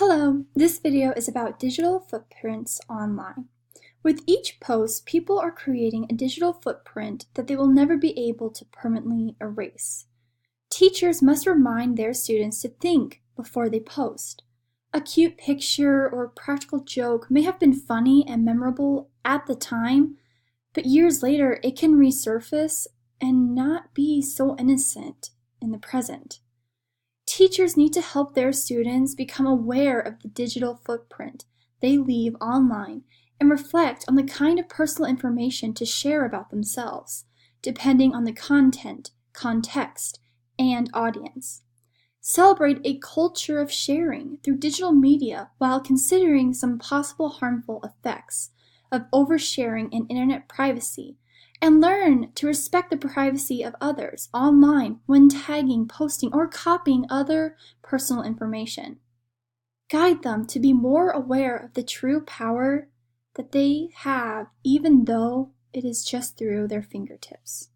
Hello, this video is about digital footprints online. With each post, people are creating a digital footprint that they will never be able to permanently erase. Teachers must remind their students to think before they post. A cute picture or practical joke may have been funny and memorable at the time, but years later it can resurface and not be so innocent in the present. Teachers need to help their students become aware of the digital footprint they leave online and reflect on the kind of personal information to share about themselves, depending on the content, context, and audience. Celebrate a culture of sharing through digital media while considering some possible harmful effects of oversharing and internet privacy, and learn to respect the privacy of others online when tagging, posting, or copying other personal information. Guide them to be more aware of the true power that they have, even though it is just through their fingertips.